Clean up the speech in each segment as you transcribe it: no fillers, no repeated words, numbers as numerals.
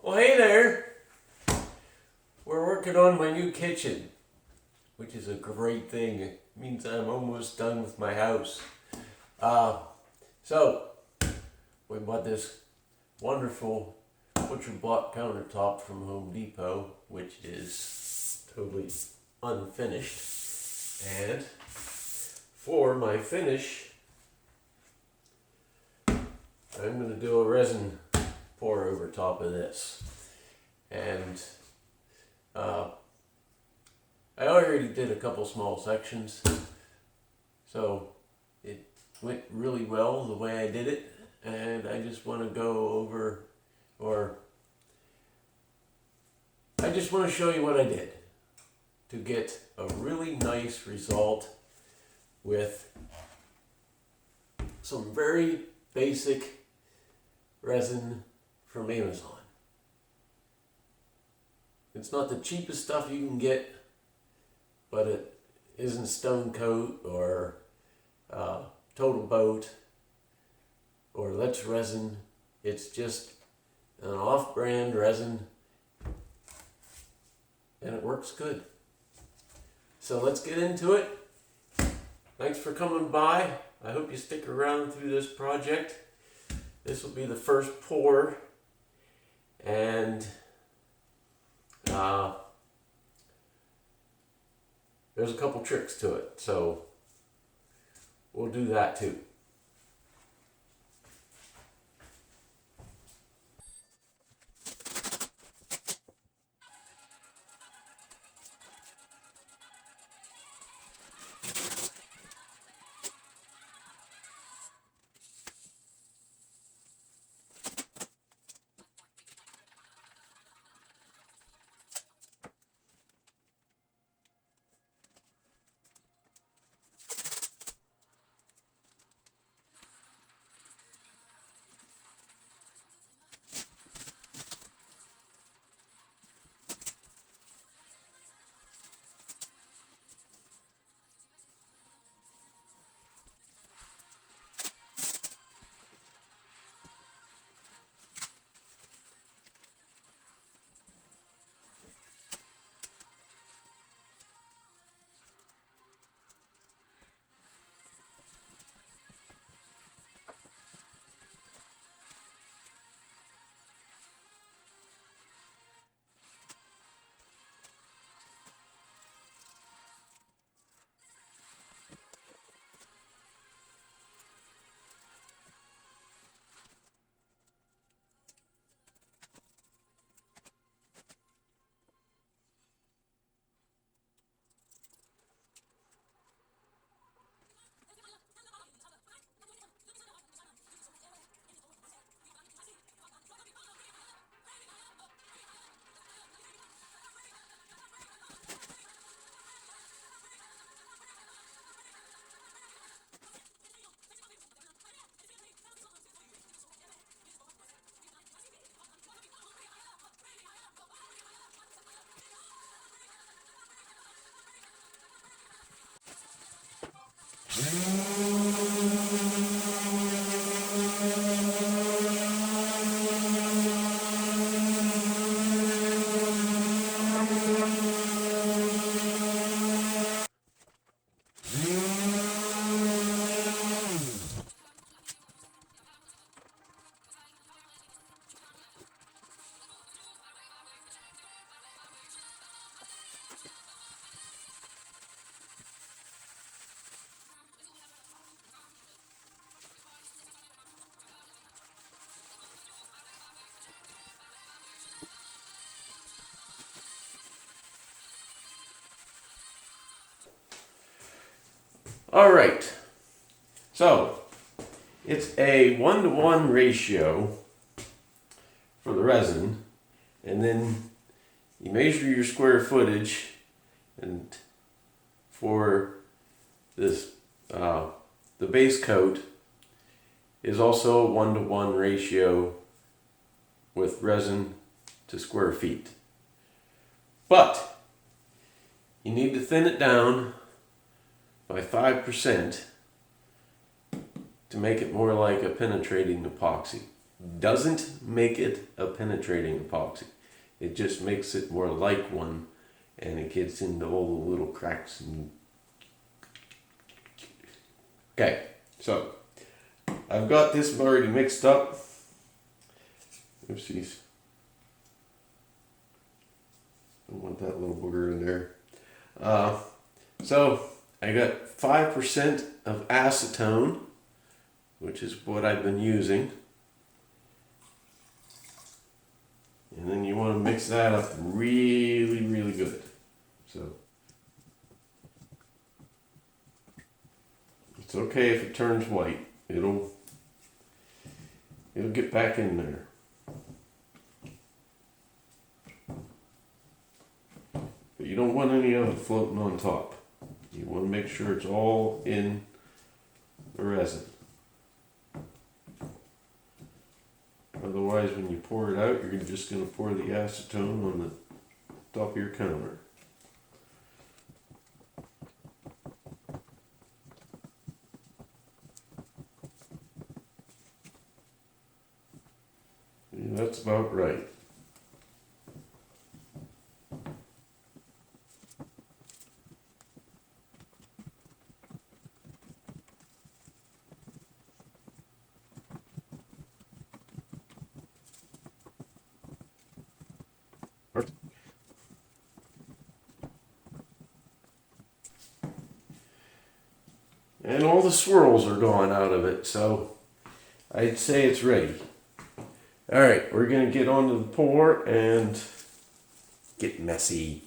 Well, hey there. We're working on my new kitchen, which is a great thing. It means I'm almost done with my house. So we bought this wonderful butcher block countertop from Home Depot, which is totally unfinished. And for my finish, I'm going to do a resin pour over top of this. And I already did a couple small sections, so it went really well the way I did it, and I just want to go over, or I just want to show you what I did to get a really nice result with some very basic resin from Amazon. It's not the cheapest stuff you can get, but it isn't Stone Coat or Total Boat or Let's Resin. It's just an off-brand resin, and it works good. So let's get into it. Thanks for coming by. I hope you stick around through this project. This will be the first pour, and there's a couple tricks to it, so we'll do that too. All right, so it's a 1-to-1 ratio for the resin, and then you measure your square footage, and for this the base coat is also a 1-to-1 ratio with resin to square feet, but you need to thin it down by 5% to make it more like a penetrating epoxy. doesn't make it a penetrating epoxy. It just makes it more like one, and it gets into all the little cracks. Okay, so I've got this already mixed up. Oopsies. Don't want that little booger in there. So I got 5% of acetone, which is what I've been using. And then you want to mix that up really, really good. So it's okay if it turns white. It'll get back in there. But you don't want any of it floating on top. You want to make sure it's all in the resin. Otherwise, when you pour it out, you're just going to pour the acetone on the top of your counter. Yeah, that's about right. And all the swirls are gone out of it, so I'd say it's ready. Alright, we're going to get on to the pour and get messy.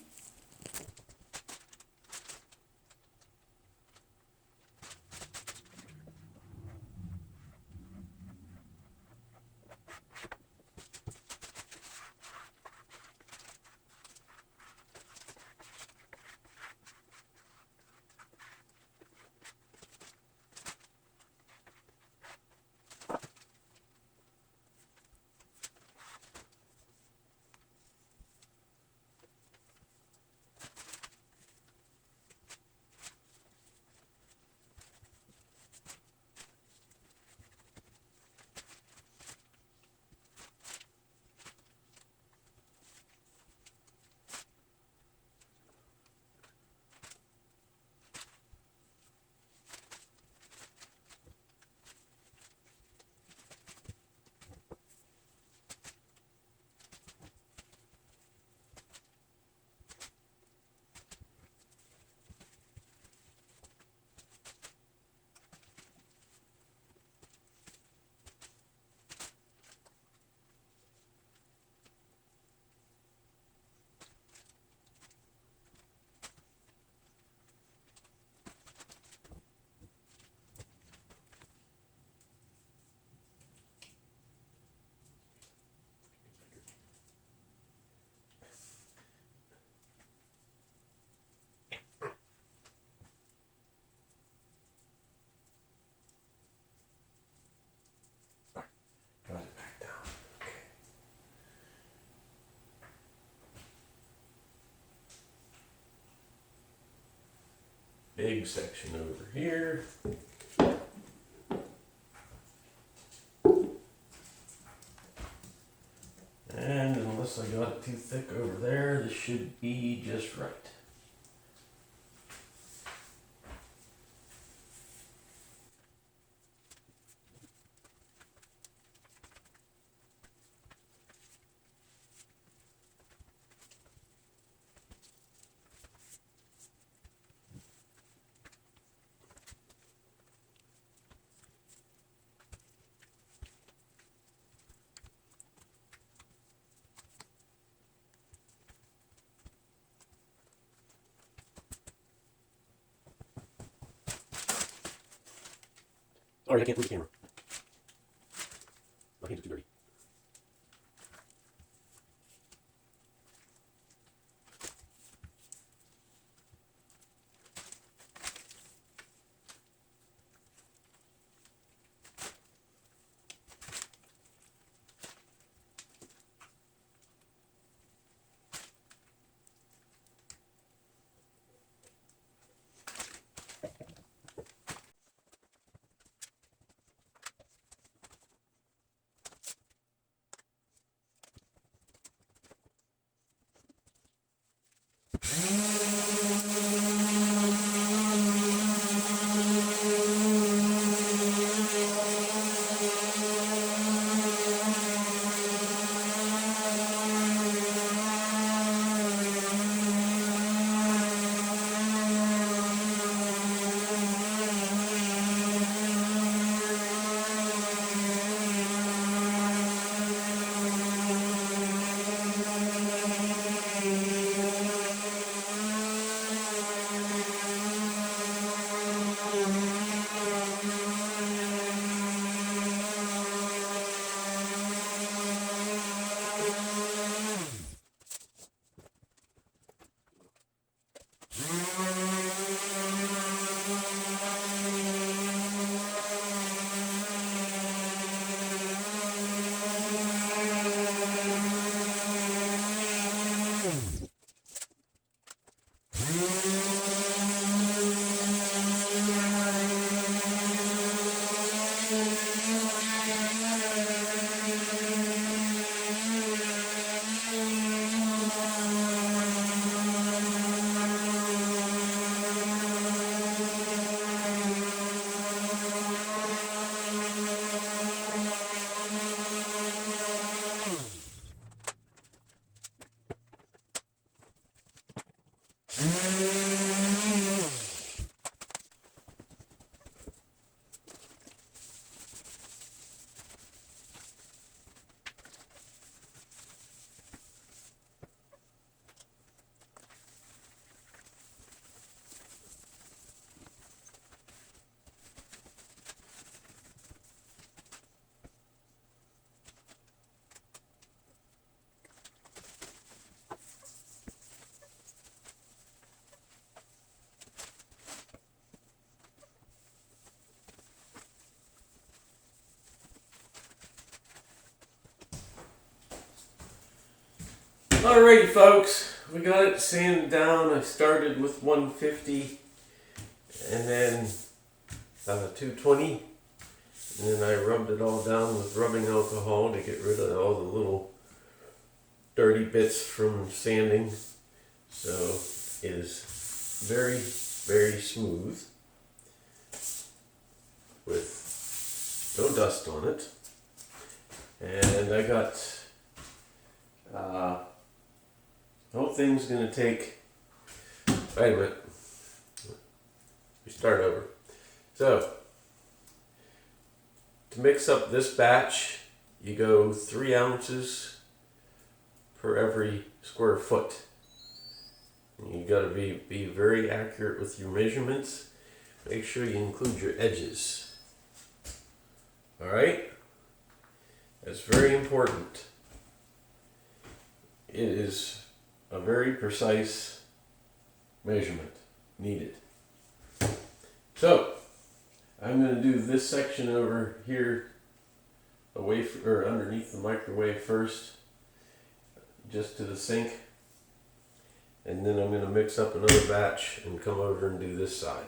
Got it back down. Okay. Big section over here. And unless I got it too thick over there, this should be just right. Sorry, I can't move the camera. My hands are too dirty. Alrighty folks, we got it sanded down. I started with 150 and then 220, and then I rubbed it all down with rubbing alcohol to get rid of all the little dirty bits from sanding. So it is very, very smooth with no dust on it. And I got the whole thing's gonna take, wait a minute, we start over. So, to mix up this batch, you go 3 ounces per every square foot. And you gotta be very accurate with your measurements. Make sure you include your edges. Alright? That's very important. It is a very precise measurement needed. So, I'm going to do this section over here away or underneath the microwave first, just to the sink, and then I'm going to mix up another batch and come over and do this side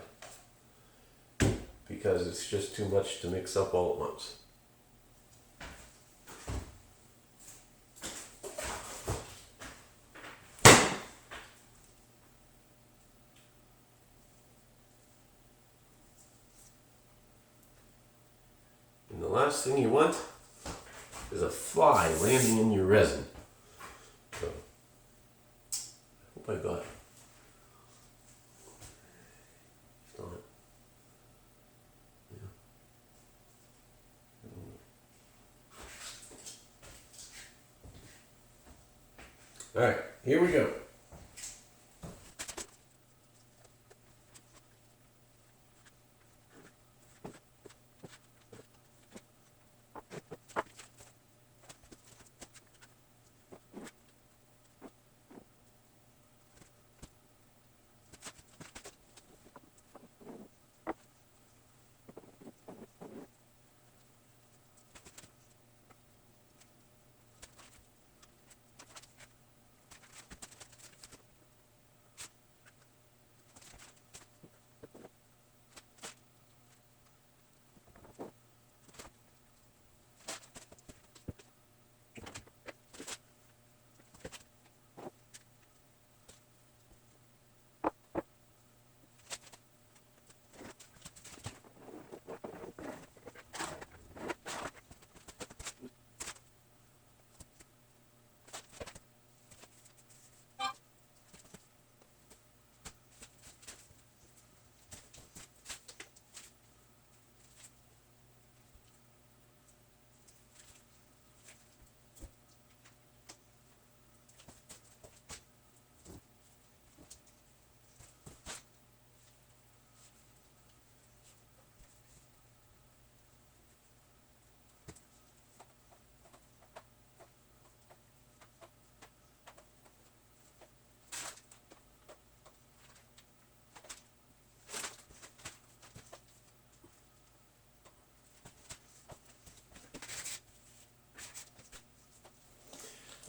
because it's just too much to mix up all at once. And the last thing you want is a fly landing in your resin. So, I hope I got it. Darn it. Yeah. All right, here we go.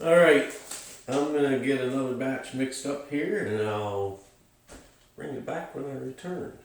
All right, I'm gonna get another batch mixed up here and I'll bring it back when I return.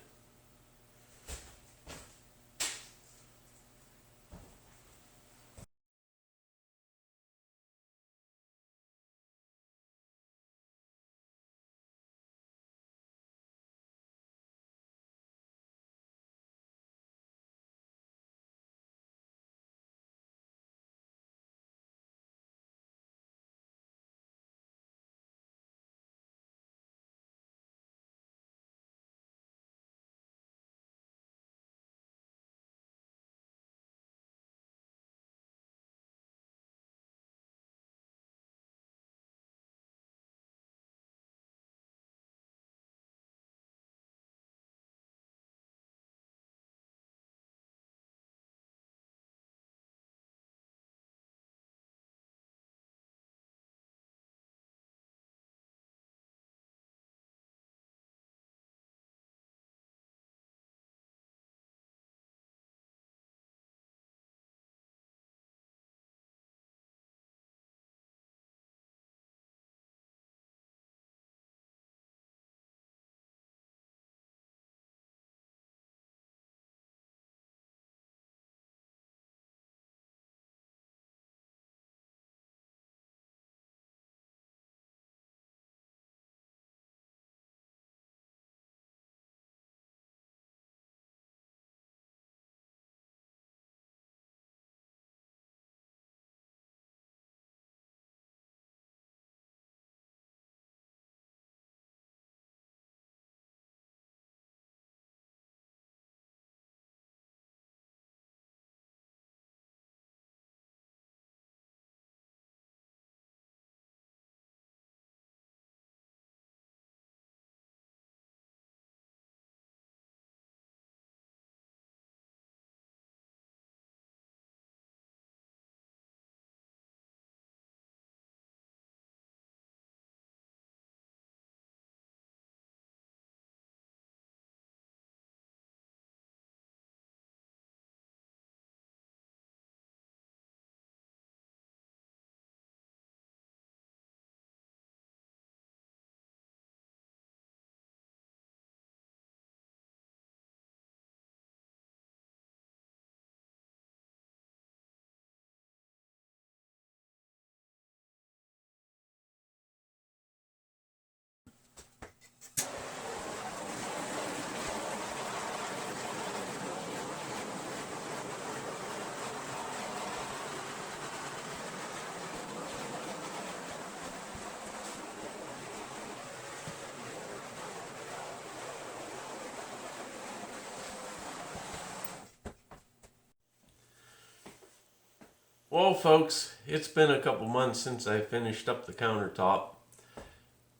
Well, folks, it's been a couple months since I finished up the countertop,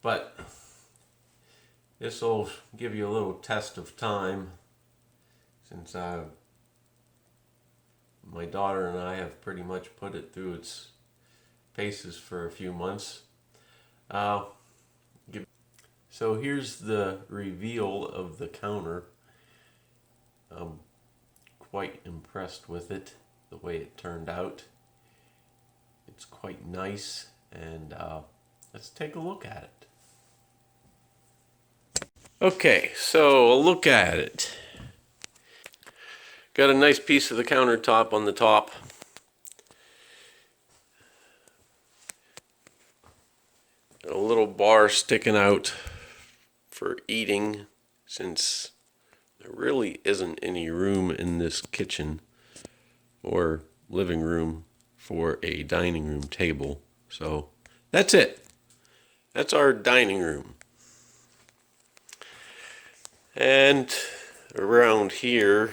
but this will give you a little test of time since my daughter and I have pretty much put it through its paces for a few months. So here's the reveal of the counter. I'm quite impressed with it, the way it turned out. It's quite nice, and let's take a look at it. Okay, so a look at it. Got a nice piece of the countertop on the top. A little bar sticking out for eating, since there really isn't any room in this kitchen or living room for a dining room table. So that's it. That's our dining room. And around here,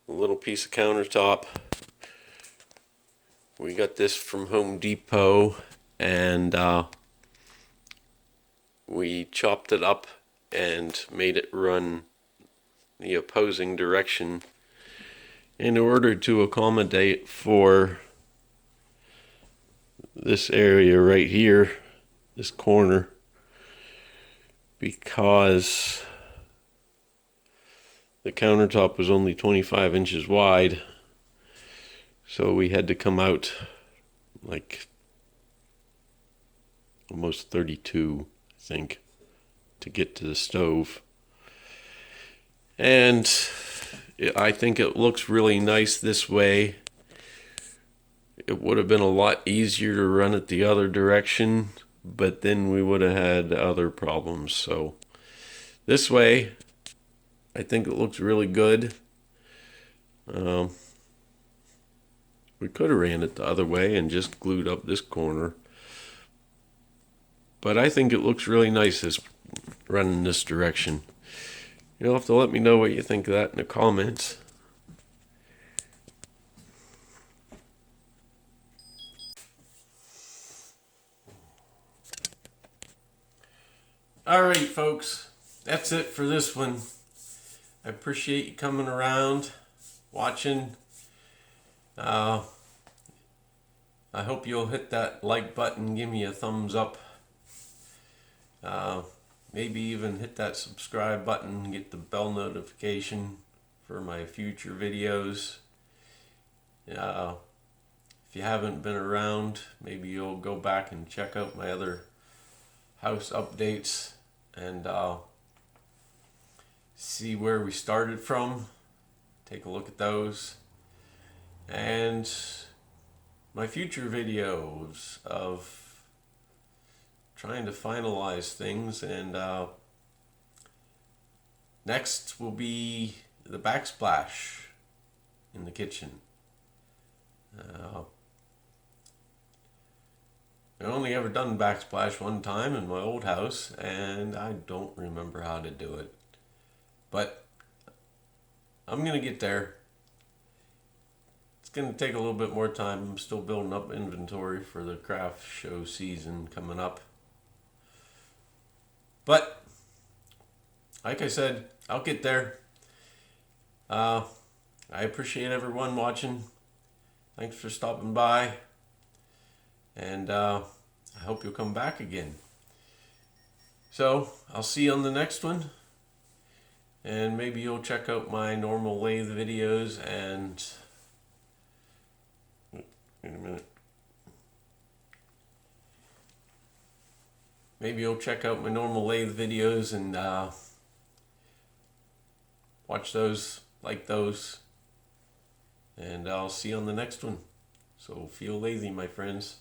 a little piece of countertop. We got this from Home Depot, and we chopped it up and made it run the opposing direction in order to accommodate for this area right here, this corner, because the countertop was only 25 inches wide, so we had to come out like almost 32, I think, to get to the stove. And I think it looks really nice this way. It would have been a lot easier to run it the other direction, but then we would have had other problems. So this way, I think it looks really good. We could have ran it the other way and just glued up this corner, but I think it looks really nice this running this direction. You'll have to let me know what you think of that in the comments. Alright, folks, that's it for this one. I appreciate you coming around, watching. I hope you'll hit that like button, give me a thumbs up. Maybe even hit that subscribe button and get the bell notification for my future videos. If you haven't been around, maybe you'll go back and check out my other house updates and see where we started from. Take a look at those. And my future videos of trying to finalize things, and next will be the backsplash in the kitchen. I only ever done backsplash one time in my old house, and I don't remember how to do it, but I'm gonna get there. It's gonna take a little bit more time. I'm still building up inventory for the craft show season coming up. But, like I said, I'll get there. I appreciate everyone watching. Thanks for stopping by. And I hope you'll come back again. So, I'll see you on the next one. And maybe you'll check out my normal lathe videos and... Wait a minute. Maybe you'll check out my normal lathe videos and watch those, like those, and I'll see you on the next one. So feel lazy, my friends.